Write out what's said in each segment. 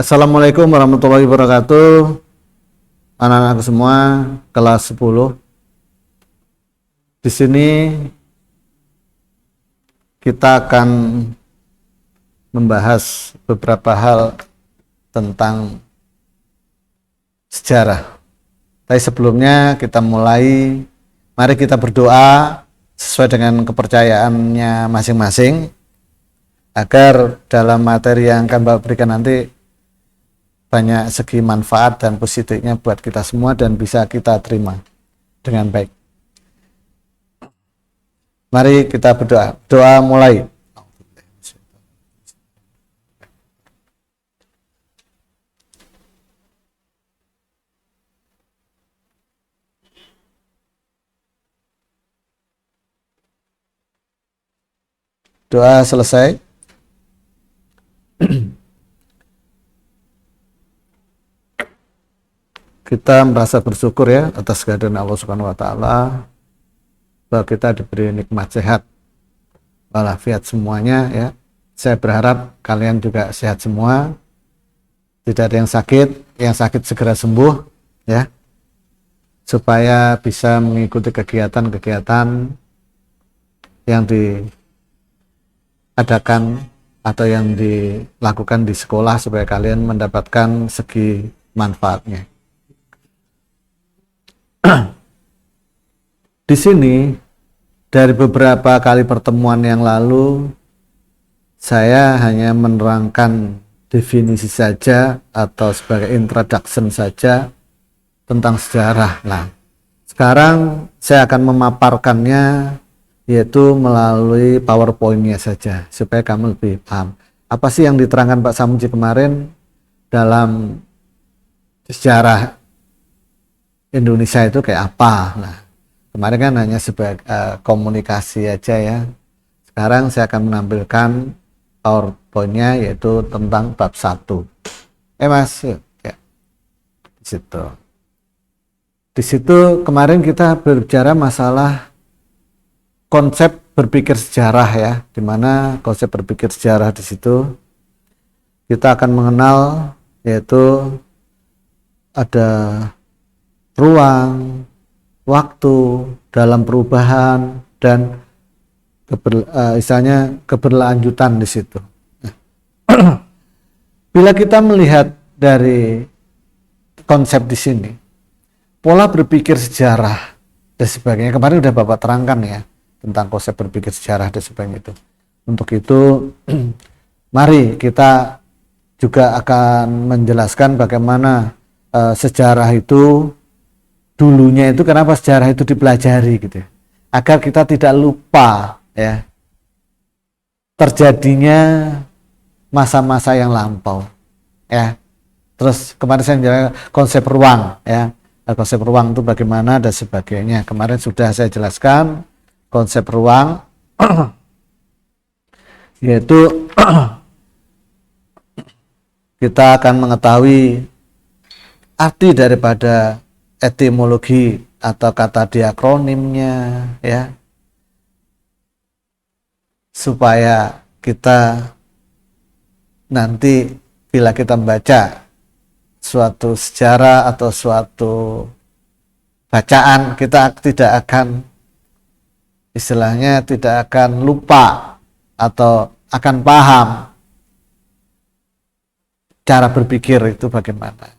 Assalamualaikum warahmatullahi wabarakatuh. Anak-anak semua kelas 10. Di sini kita akan membahas beberapa hal tentang sejarah. Tapi sebelumnya kita mulai, mari kita berdoa sesuai dengan kepercayaannya masing-masing agar dalam materi yang akan Bapak berikan nanti banyak segi manfaat dan positifnya buat kita semua dan bisa kita terima dengan baik. Mari kita berdoa. Doa mulai. Doa selesai. Kita merasa bersyukur ya atas kehadiran Allah Subhanahu wa taala bahwa kita diberi nikmat sehat walafiat semuanya ya. Saya berharap kalian juga sehat semua. Tidak ada yang sakit segera sembuh ya. Supaya bisa mengikuti kegiatan-kegiatan yang diadakan atau yang dilakukan di sekolah supaya kalian mendapatkan segi manfaatnya. Di sini dari beberapa kali pertemuan yang lalu saya hanya menerangkan definisi saja atau sebagai introduction saja tentang sejarah. Nah, sekarang saya akan memaparkannya yaitu melalui PowerPoint-nya saja supaya kamu lebih paham. Apa sih yang diterangkan Pak Samuji kemarin dalam sejarah Indonesia itu kayak apa? Nah, kemarin kan hanya sebagai komunikasi aja ya. Sekarang saya akan menampilkan PowerPoint-nya yaitu tentang bab 1. Mas, yuk, ya. Di situ kemarin kita berbicara masalah konsep berpikir sejarah ya, di mana konsep berpikir sejarah di situ kita akan mengenal yaitu ada ruang, waktu dalam perubahan dan keberlanjutan di situ. Bila kita melihat dari konsep di sini, pola berpikir sejarah dan sebagainya, kemarin udah Bapak terangkan ya tentang konsep berpikir sejarah dan sebagainya itu. Untuk itu, mari kita juga akan menjelaskan bagaimana sejarah itu dulunya itu kenapa sejarah itu dipelajari gitu ya. Agar kita tidak lupa ya terjadinya masa-masa yang lampau ya. Terus kemarin saya menjelaskan konsep ruang ya. Konsep ruang itu bagaimana dan sebagainya. Kemarin sudah saya jelaskan konsep ruang yaitu kita akan mengetahui arti daripada etimologi atau kata diakronimnya ya, supaya kita nanti bila kita membaca suatu sejarah atau suatu bacaan kita tidak akan istilahnya tidak akan lupa atau akan paham cara berpikir itu bagaimana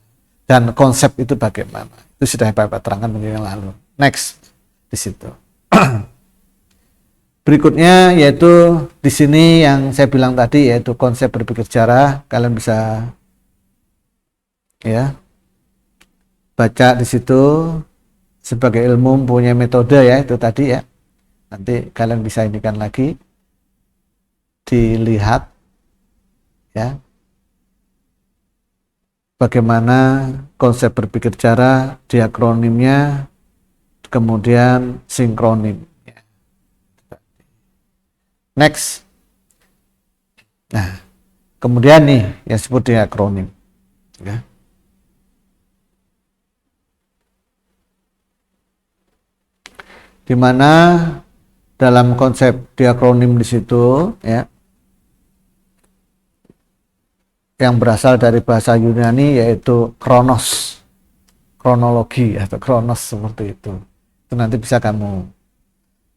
dan konsep itu bagaimana. Itu sudah Bapak terangkan minggu yang lalu. Next di situ. Berikutnya yaitu di sini yang saya bilang tadi yaitu konsep berpikir sejarah. Kalian bisa ya baca di situ sebagai ilmu punya metode ya itu tadi ya. Nanti kalian bisa indikan lagi dilihat ya. Bagaimana konsep berpikir sejarah, diakronimnya, kemudian sinkronim. Next. Nah, kemudian nih yang disebut diakronim. Ya. Di mana dalam konsep diakronim di situ, ya, yang berasal dari bahasa Yunani yaitu kronos, kronologi atau kronos seperti itu. Itu nanti bisa kamu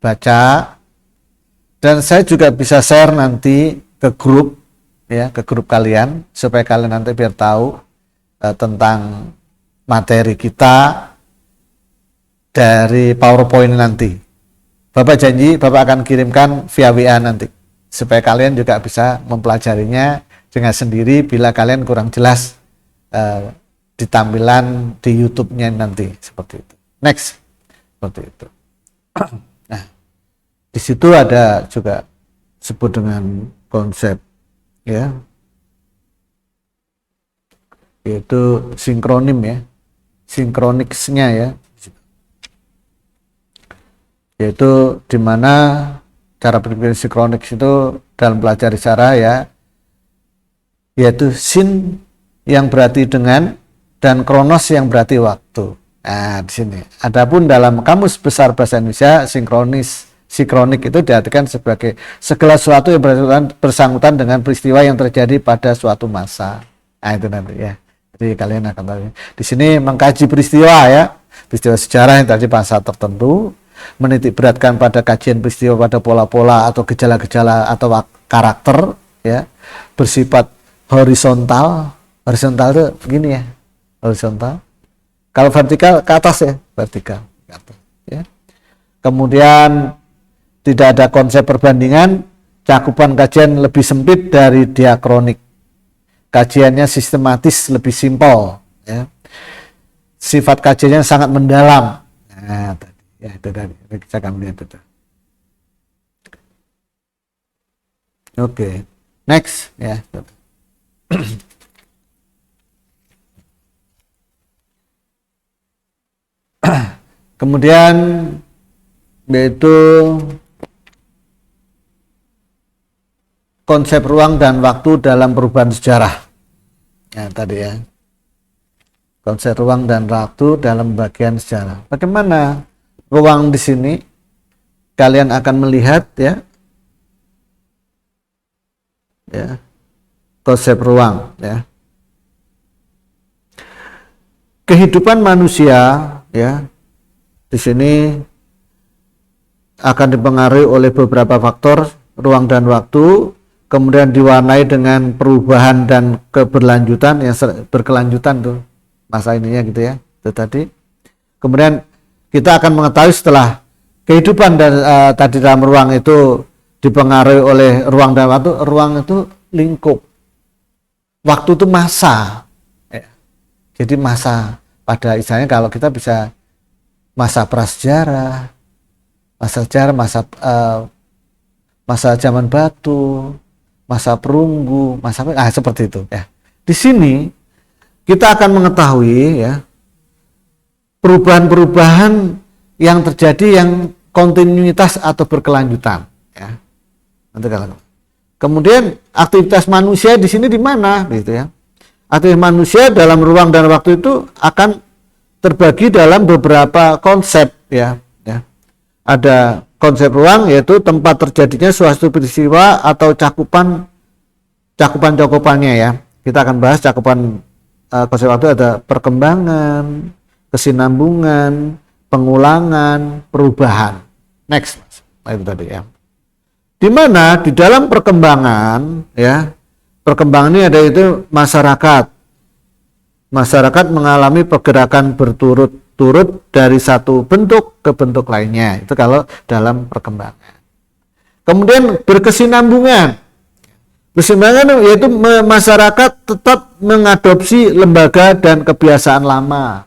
baca, dan saya juga bisa share nanti ke grup ya, ke grup kalian supaya kalian nanti biar tahu tentang materi kita dari PowerPoint nanti. Bapak janji Bapak akan kirimkan via WA nanti supaya kalian juga bisa mempelajarinya dengan sendiri bila kalian kurang jelas di tampilan di YouTube-nya nanti seperti itu. Next, seperti itu. Nah, di situ ada juga sebut dengan konsep ya, yaitu sinkronim ya, sinkroniknya ya, yaitu dimana cara berpikir sinkronik itu dalam pelajari sejarah ya, yaitu sin yang berarti dengan dan kronos yang berarti waktu. Nah, di sini. Adapun dalam Kamus Besar Bahasa Indonesia, sinkronik itu diartikan sebagai segala sesuatu yang bersangkutan dengan peristiwa yang terjadi pada suatu masa. Nah, itu nanti ya. Jadi kalian akan tahu. Di sini mengkaji peristiwa ya, peristiwa sejarah yang terjadi pada saat tertentu, menitik beratkan pada kajian peristiwa pada pola-pola atau gejala-gejala atau karakter ya, bersifat horizontal itu begini ya, horizontal. Kalau vertikal ke atas ya, vertikal ke atas ya. Kemudian tidak ada konsep perbandingan, cakupan kajian lebih sempit dari diakronik. Kajiannya sistematis, lebih simpel ya. Sifat kajiannya sangat mendalam. Nah, ya itu tadi kita akan lihat itu. Oke, next ya. Kemudian yaitu konsep ruang dan waktu dalam perubahan sejarah. Ya tadi ya. Konsep ruang dan waktu dalam bagian sejarah. Bagaimana ruang di sini? Kalian akan melihat ya. Ya. Konsep ruang ya. Kehidupan manusia ya di sini akan dipengaruhi oleh beberapa faktor ruang dan waktu, kemudian diwarnai dengan perubahan dan keberlanjutan yang berkelanjutan tuh masa ininya gitu ya, itu tadi. Kemudian kita akan mengetahui setelah kehidupan dan tadi dalam ruang itu dipengaruhi oleh ruang dan waktu. Ruang itu lingkup, waktu itu masa. Jadi masa pada istilahnya kalau kita bisa masa prasejarah, masa zaman batu, masa perunggu, seperti itu ya. Di sini kita akan mengetahui ya perubahan-perubahan yang terjadi yang kontinuitas atau berkelanjutan ya. Nanti kalau kemudian aktivitas manusia di sini di mana gitu ya. Aktivitas manusia dalam ruang dan waktu itu akan terbagi dalam beberapa konsep ya. Ada konsep ruang yaitu tempat terjadinya suatu peristiwa atau cakupannya ya. Kita akan bahas cakupan konsep waktu ada perkembangan, kesinambungan, pengulangan, perubahan. Next, itu tadi ya. Di mana di dalam perkembangan ya, perkembangan ini ada itu masyarakat. Masyarakat mengalami pergerakan berturut-turut dari satu bentuk ke bentuk lainnya. Itu kalau dalam perkembangan. Kemudian berkesinambungan. Berkesinambungan yaitu masyarakat tetap mengadopsi lembaga dan kebiasaan lama.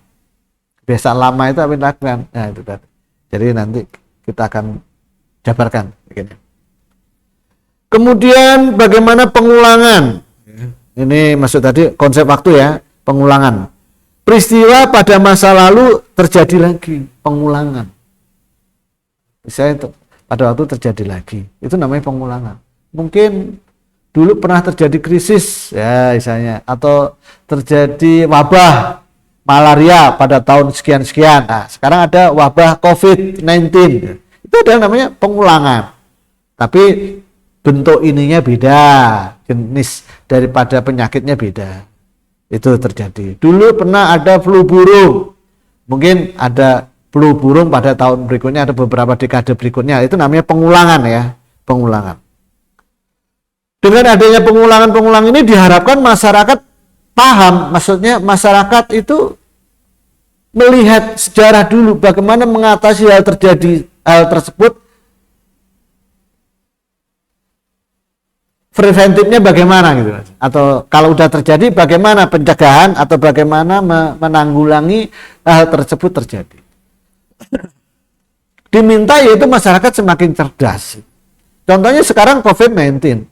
Kebiasaan lama itu apa yang dilakukan? Nah, itu tadi. Jadi nanti kita akan jabarkan. Kemudian bagaimana pengulangan? Ini maksud tadi konsep waktu ya. Pengulangan. Peristiwa pada masa lalu terjadi lagi, pengulangan. Misalnya itu pada waktu terjadi lagi, itu namanya pengulangan. Mungkin dulu pernah terjadi krisis ya misalnya, atau terjadi wabah malaria pada tahun sekian-sekian. Nah, sekarang ada wabah COVID-19. Itu adalah namanya pengulangan. Tapi bentuk ininya beda, jenis daripada penyakitnya beda. Itu terjadi. Dulu pernah ada flu burung. Mungkin ada flu burung pada tahun berikutnya, ada beberapa dekade berikutnya. Itu namanya pengulangan ya, pengulangan. Dengan adanya pengulangan-pengulangan ini diharapkan masyarakat paham, maksudnya masyarakat itu melihat sejarah dulu bagaimana mengatasi hal tersebut, preventifnya bagaimana gitu, atau kalau udah terjadi bagaimana pencegahan atau bagaimana menanggulangi hal tersebut terjadi. Diminta yaitu masyarakat semakin cerdas. Contohnya sekarang COVID-19.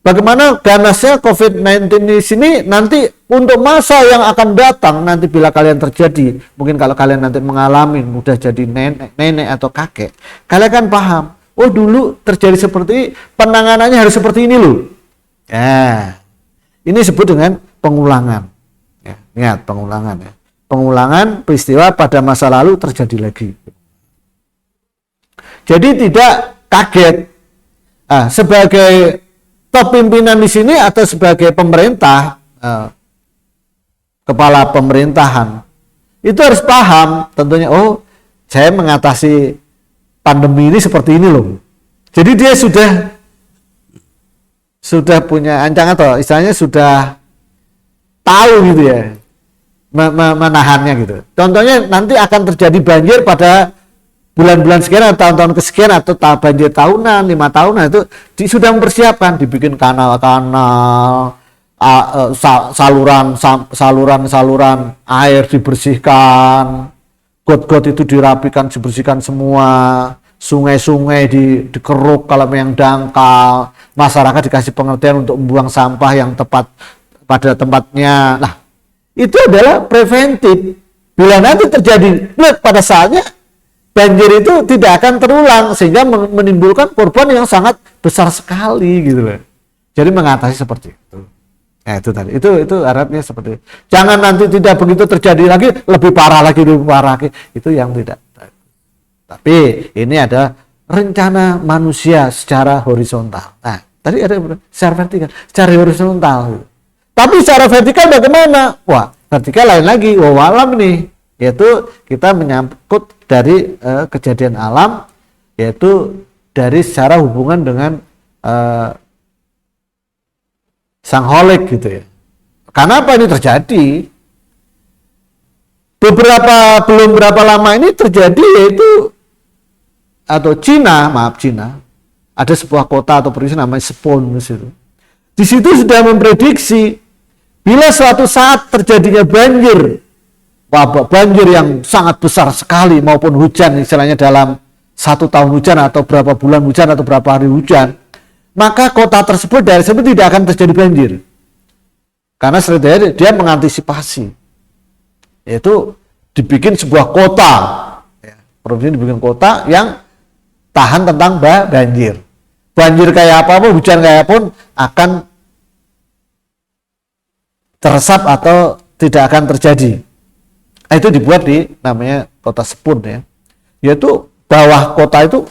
Bagaimana ganasnya COVID-19 di sini nanti untuk masa yang akan datang, nanti bila kalian terjadi, mungkin kalau kalian nanti mengalami udah jadi nenek atau kakek, kalian kan paham, oh dulu terjadi seperti penanganannya harus seperti ini loh. Ya, ini disebut dengan pengulangan. Ya, ingat pengulangan ya. Pengulangan peristiwa pada masa lalu terjadi lagi. Jadi tidak kaget. Sebagai top pimpinan di sini atau sebagai pemerintah, kepala pemerintahan, itu harus paham tentunya, oh saya mengatasi pandemi ini seperti ini loh. Jadi dia sudah punya ancang atau istilahnya sudah tahu gitu ya, menahannya gitu. Contohnya nanti akan terjadi banjir pada bulan-bulan sekian atau tahun-tahun kesekian atau banjir tahunan, 5 tahunan, itu sudah mempersiapkan, dibikin kanal-kanal, saluran air dibersihkan, got-got itu dirapikan, dibersihkan semua, sungai-sungai dikeruk kalau yang dangkal, masyarakat dikasih pengertian untuk membuang sampah yang tepat pada tempatnya. Nah, itu adalah preventif. Bila nanti terjadi pada saatnya, banjir itu tidak akan terulang sehingga menimbulkan korban yang sangat besar sekali gitu loh. Jadi mengatasi seperti itu. Nah, itu tadi. Itu harapnya seperti itu. Jangan nanti tidak begitu terjadi lagi, lebih parah lagi. Itu yang tidak. Tapi ini ada rencana manusia secara horizontal. Nah, tadi ada secara vertikal, secara horizontal. Gitu. Tapi secara vertikal bagaimana? Wah, vertikal lain lagi. Wawalam nih. Yaitu kita menyangkut dari kejadian alam, yaitu dari secara hubungan dengan sang holik gitu ya. Karena apa ini terjadi? Belum berapa lama ini terjadi, yaitu atau Cina, ada sebuah kota atau provinsi namanya Sepon itu. Di situ sudah memprediksi bila suatu saat terjadinya banjir yang sangat besar sekali maupun hujan, istilahnya dalam 1 tahun hujan atau berapa bulan hujan atau berapa hari hujan, maka kota tersebut dari tersebut tidak akan terjadi banjir. Karena sebenarnya dia mengantisipasi, yaitu dibikin sebuah kota, provinsi dibikin kota yang tahan tentang banjir. Banjir kayak apapun, hujan kayak apapun akan teresap atau tidak akan terjadi. Itu dibuat di namanya kota Sepun ya. Yaitu bawah kota itu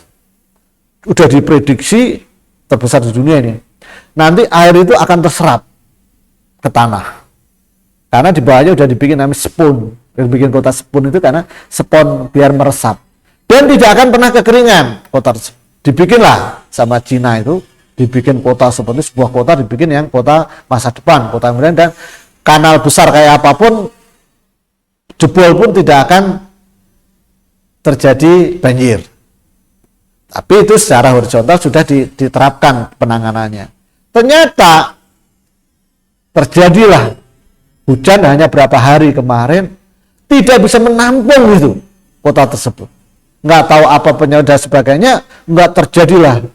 udah diprediksi terbesar di dunia ini. Nanti air itu akan terserap ke tanah. Karena di bawahnya udah dibikin namanya Sepun. Dibikin kota Sepun itu karena Sepon biar meresap. Dan tidak akan pernah kekeringan kota tersebut. Dibikinlah sama Cina itu, dibikin kota seperti sebuah kota, dibikin yang kota masa depan, kota kemudian, dan kanal besar kayak apapun jebol pun tidak akan terjadi banjir. Tapi itu secara horizontal sudah diterapkan penanganannya. Ternyata terjadilah hujan hanya berapa hari kemarin, tidak bisa menampung itu kota tersebut. Nggak tahu apa penyebab dan sebagainya, nggak terjadilah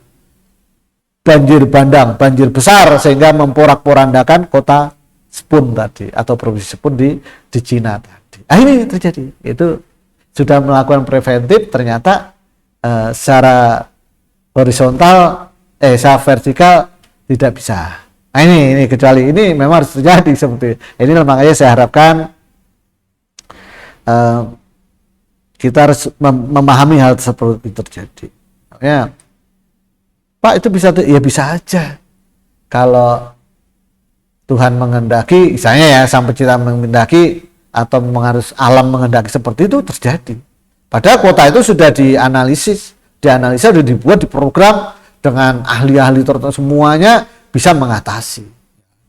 banjir bandang, banjir besar sehingga memporak-porandakan kota Sepun tadi atau provinsi Sepun di Cina tadi. Ini terjadi, itu sudah melakukan preventif, ternyata secara horizontal, secara vertikal tidak bisa. Nah ini kecuali ini memang harus terjadi seperti ini. Makanya saya harapkan kita harus memahami hal seperti itu terjadi. Ya, Pak itu bisa, ya bisa aja. Kalau Tuhan menghendaki, misalnya ya, Sang Pencipta menghendaki atau mengharus alam menghendaki seperti itu terjadi. Padahal kota itu sudah dianalisa, sudah dibuat, diprogram dengan ahli-ahli tertentu, semuanya bisa mengatasi.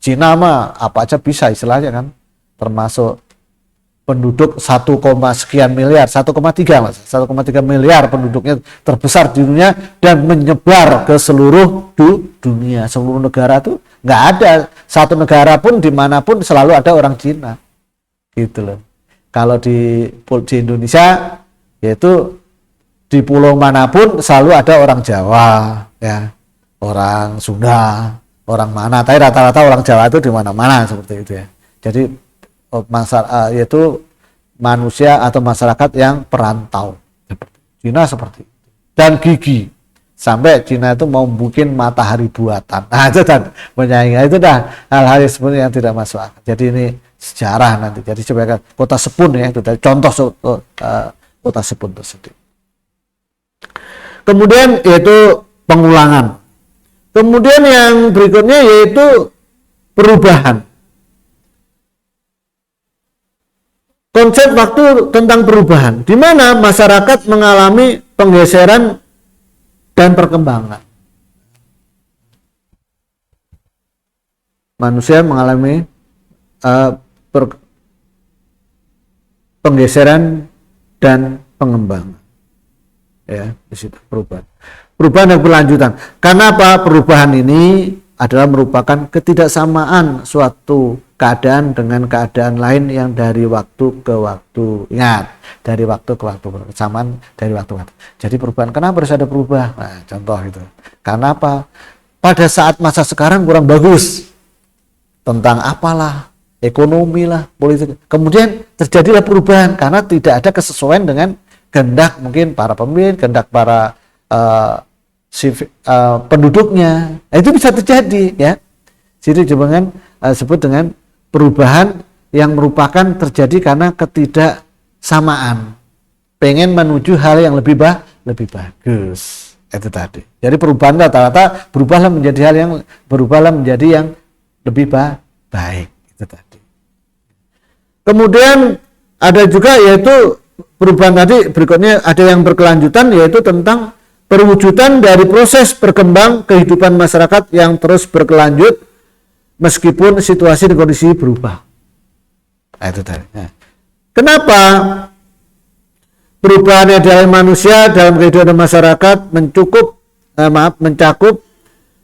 Cina mah apa aja bisa istilahnya kan, termasuk penduduk 1, sekian miliar, 1,3 miliar penduduknya terbesar di dunia dan menyebar ke seluruh dunia, seluruh negara tuh nggak ada satu negara pun dimanapun selalu ada orang Cina, gitu loh. Kalau di Indonesia, yaitu di pulau manapun selalu ada orang Jawa, ya, orang Sunda, orang mana, tapi rata-rata orang Jawa itu di mana-mana seperti itu ya. Jadi yaitu manusia atau masyarakat yang perantau. Cina seperti itu. Dan gigi. Sampai Cina itu mau bikin matahari buatan. Nah, itu dan menyaingi. Itu dah hal-hal yang tidak masuk akal. Jadi ini sejarah nanti. Jadi sebagai kota Sepun ya, itu contoh kota Sepun tersebut. Kemudian yaitu pengulangan. Kemudian yang berikutnya yaitu perubahan. Konsep waktu tentang perubahan, di mana masyarakat mengalami penggeseran dan perkembangan. Manusia mengalami penggeseran dan pengembangan. Ya, di situ perubahan. Perubahan yang berlanjutan. Karena apa? Perubahan ini adalah merupakan ketidaksamaan suatu keadaan dengan keadaan lain yang dari waktu ke waktu. Ingat, dari waktu ke waktu, kesamaan dari waktu ke waktu. Jadi perubahan, kenapa harus ada perubahan? Nah, contoh itu. Karena apa? Pada saat masa sekarang kurang bagus. Tentang apalah, ekonomi lah, politik. Kemudian terjadilah perubahan karena tidak ada kesesuaian dengan kehendak mungkin para pemimpin, kehendak para penduduknya. Nah, itu bisa terjadi ya. Jadi jangan sebut dengan perubahan yang merupakan terjadi karena ketidaksamaan. Pengen menuju hal yang lebih bagus. Itu tadi. Jadi perubahan rata-rata berubahlah menjadi yang lebih baik. Itu tadi. Kemudian ada juga yaitu perubahan tadi berikutnya ada yang berkelanjutan yaitu tentang perwujudan dari proses berkembang kehidupan masyarakat yang terus berkelanjut meskipun situasi dan kondisi berubah. Nah, itu tadi. Nah, kenapa perubahan dari manusia dalam kehidupan masyarakat mencakup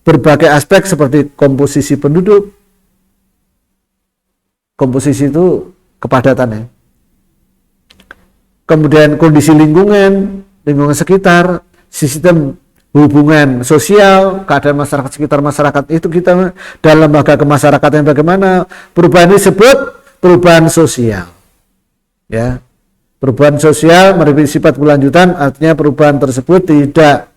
berbagai aspek seperti komposisi penduduk. Komposisi itu kepadatannya. Kemudian kondisi lingkungan sekitar, sistem hubungan sosial, keadaan masyarakat sekitar masyarakat itu kita dalam lembaga kemasyarakatan bagaimana. Perubahan ini disebut perubahan sosial. Ya. Perubahan sosial memiliki sifat berlanjutan, artinya perubahan tersebut tidak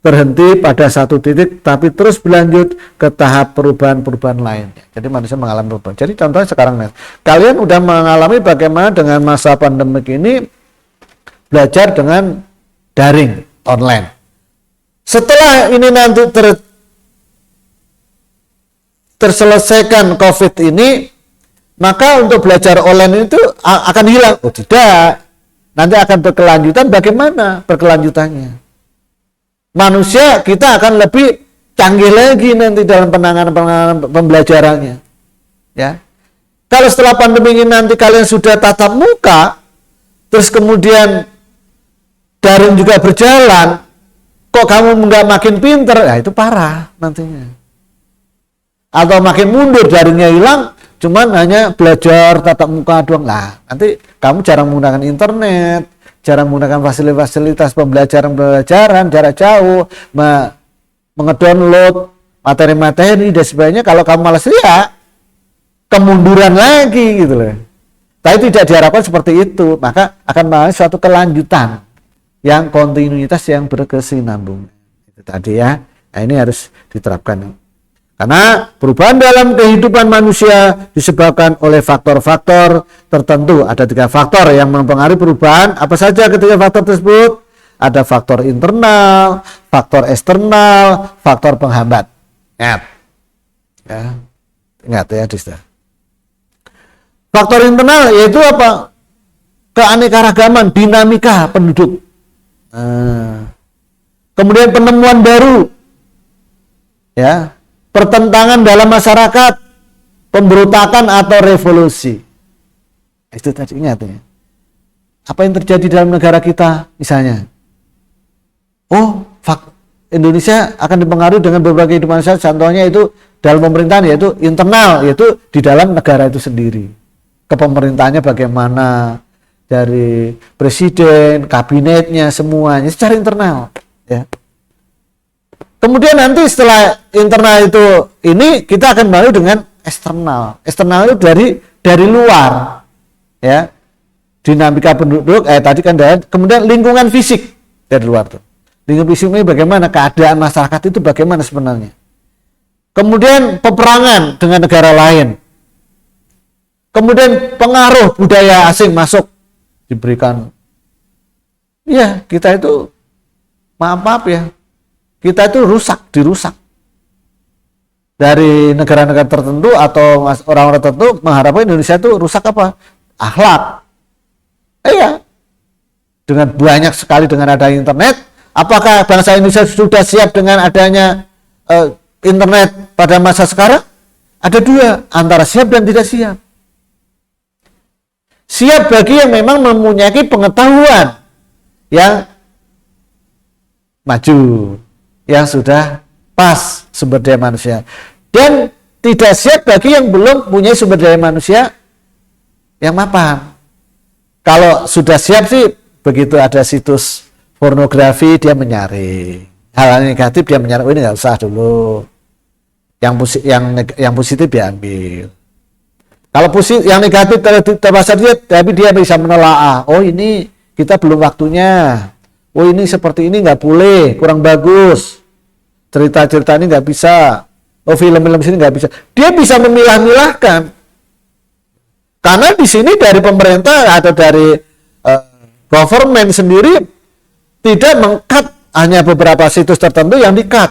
berhenti pada satu titik tapi terus berlanjut ke tahap perubahan-perubahan lain. Jadi manusia mengalami perubahan. Jadi contohnya sekarang kalian udah mengalami bagaimana dengan masa pandemik ini belajar dengan daring online. Setelah ini nanti terselesaikan COVID ini, maka untuk belajar online itu akan hilang. Oh tidak, nanti akan berkelanjutan. Bagaimana berkelanjutannya? Manusia kita akan lebih canggih lagi nanti dalam penanganan pembelajarannya. Ya, kalau setelah pandemi ini nanti kalian sudah tatap muka, terus kemudian daring juga berjalan, kok kamu nggak makin pinter? Ya itu parah nantinya. Atau makin mundur, daringnya hilang, cuman hanya belajar tatap muka doang. Nah, nanti kamu jarang menggunakan internet, jarang menggunakan fasilitas pembelajaran jarak jauh, mengedownload materi-materi dan sebagainya. Kalau kamu malas lihat, kemunduran lagi gitu loh. Tapi tidak diharapkan seperti itu, maka akan mengalami suatu kelanjutan yang kontinuitas yang berkesinambungan. Itu tadi ya. Nah, ini harus diterapkan. Karena perubahan dalam kehidupan manusia disebabkan oleh faktor-faktor tertentu. Ada 3 faktor yang mempengaruhi perubahan. Apa saja ketiga faktor tersebut? Ada faktor internal, faktor eksternal, faktor penghambat. Ya. Ingat ya, Dista. Faktor internal yaitu apa? Keanekaragaman, dinamika penduduk. Kemudian penemuan baru, ya, pertentangan dalam masyarakat, pemberontakan atau revolusi. Itu tadi, ingat ya. Apa yang terjadi dalam negara kita, misalnya? Indonesia akan dipengaruhi dengan berbagai kehidupan masyarakat. Contohnya itu dalam pemerintahan, yaitu internal, yaitu di dalam negara itu sendiri. Kepemerintahannya bagaimana, dari presiden, kabinetnya, semuanya secara internal, ya. Kemudian nanti setelah internal itu ini kita akan baru dengan eksternal. Eksternal itu dari luar, ya. Dinamika penduduk, tadi kan kemudian lingkungan fisik dari luar tuh. Lingkungan fisik ini bagaimana, keadaan masyarakat itu bagaimana sebenarnya. Kemudian peperangan dengan negara lain. Kemudian pengaruh budaya asing masuk, diberikan. Ya, kita itu maaf ya. Kita itu dirusak. Dari negara-negara tertentu atau orang-orang tertentu mengharapkan Indonesia itu rusak apa? Akhlak. Iya. Dengan banyak sekali dengan adanya internet, apakah bangsa Indonesia sudah siap dengan adanya internet pada masa sekarang? Ada dua, antara siap dan tidak siap. Siap bagi yang memang mempunyai pengetahuan yang maju, yang sudah pas sumber daya manusia, dan tidak siap bagi yang belum punya sumber daya manusia yang mapan. Kalau sudah siap sih, begitu ada situs pornografi dia menyaring, hal negatif dia menyaring, ini nggak usah dulu, yang positif diambil. Kalau positif, yang negatif terpaksa dia, tapi dia bisa menelaah. Oh ini kita belum waktunya. Oh ini seperti ini nggak boleh, kurang bagus. Cerita-cerita ini nggak bisa. Oh film-film sini nggak bisa. Dia bisa memilah-milahkan. Karena di sini dari pemerintah atau dari government sendiri tidak meng-cut hanya beberapa situs tertentu yang di-cut,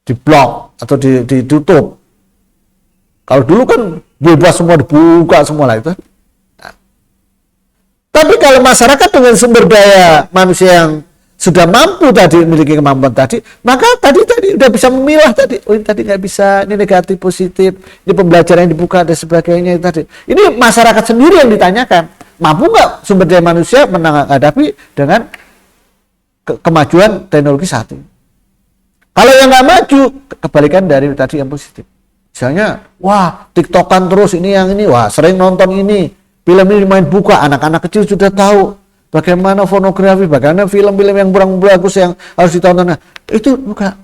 di-block atau ditutup. Kalau dulu kan bebas semua, dibuka semua lah itu. Nah. Tapi kalau masyarakat dengan sumber daya manusia yang sudah mampu tadi, memiliki kemampuan tadi, maka tadi udah bisa memilah tadi. Oh ini tadi nggak bisa, ini negatif, positif, ini pembelajaran yang dibuka dan sebagainya tadi. Ini masyarakat sendiri yang ditanyakan, mampu nggak sumber daya manusia menghadapi dengan kemajuan teknologi saat ini. Kalau yang nggak maju, kebalikan dari tadi yang positif. Misalnya, wah tiktokan terus ini yang ini, wah sering nonton ini, film ini main buka, anak-anak kecil sudah tahu bagaimana pornografi, bagaimana film-film yang kurang bagus yang harus ditonton. Nah, itu buka.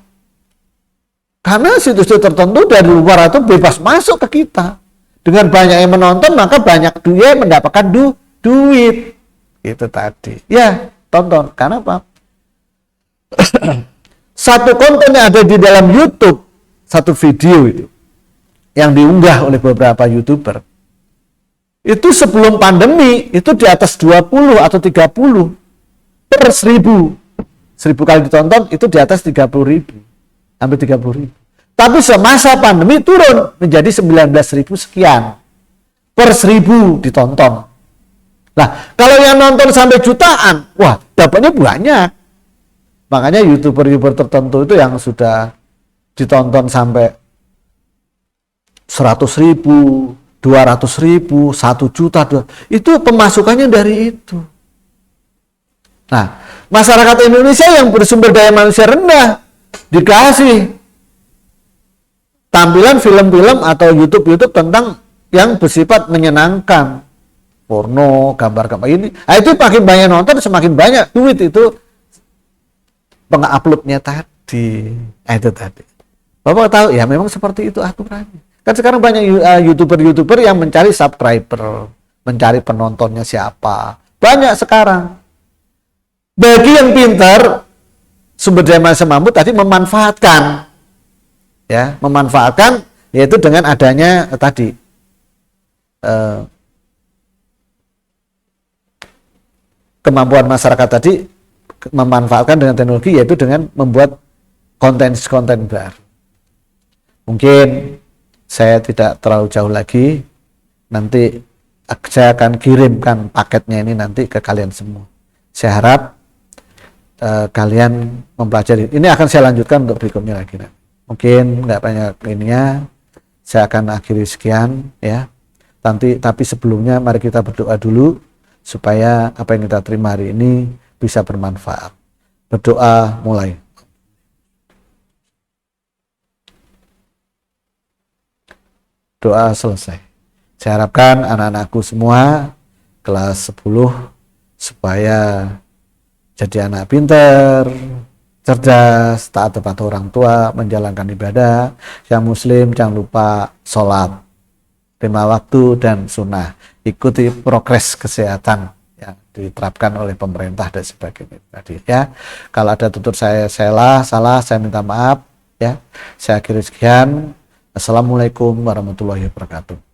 Karena situs-situs tertentu dari luar itu bebas masuk ke kita. Dengan banyak yang menonton, maka banyak dia mendapatkan duit. Itu tadi. Ya, tonton. Karena apa? Satu konten yang ada di dalam YouTube, satu video itu, yang diunggah oleh beberapa YouTuber, itu sebelum pandemi itu di atas 20 atau 30 per 1000 kali ditonton, itu di atas 30.000, hampir 30.000. Tapi semasa pandemi turun menjadi 19.000 sekian per 1000 ditonton. Nah kalau yang nonton sampai jutaan, wah dapatnya banyak. Makanya YouTuber tertentu itu yang sudah ditonton sampai 100.000, 200.000, 1 juta, itu pemasukannya dari itu. Nah, masyarakat Indonesia yang bersumber daya manusia rendah dikasih tampilan film-film atau YouTube tentang yang bersifat menyenangkan, porno, gambar-gambar ini. Nah, itu makin banyak nonton, semakin banyak duit itu penguploadnya tadi. Itu tadi. Bapak tahu ya, memang seperti itu aturannya. Kan sekarang banyak YouTuber yang mencari subscriber, mencari penontonnya siapa. Banyak sekarang. Bagi yang pintar, sumber daya manusia mampu tadi memanfaatkan, ya, memanfaatkan, yaitu dengan adanya tadi kemampuan masyarakat tadi memanfaatkan dengan teknologi, yaitu dengan membuat konten baru. Mungkin saya tidak terlalu jauh lagi, nanti saya akan kirimkan paketnya ini nanti ke kalian semua. Saya harap kalian mempelajari. Ini akan saya lanjutkan untuk berikutnya lagi. Mungkin nggak banyak ininya, saya akan akhiri sekian ya. Tapi sebelumnya mari kita berdoa dulu supaya apa yang kita terima hari ini bisa bermanfaat. Berdoa mulai. Doa selesai. Saya harapkan anak-anakku semua kelas 10 supaya jadi anak pintar, cerdas, taat kepada orang tua, menjalankan ibadah. Yang muslim jangan lupa sholat 5 waktu dan sunnah. Ikuti progres kesehatan yang diterapkan oleh pemerintah dan sebagainya tadi ya. Kalau ada tutur saya salah, saya minta maaf ya. Saya akhiri sekian. Assalamualaikum warahmatullahi wabarakatuh.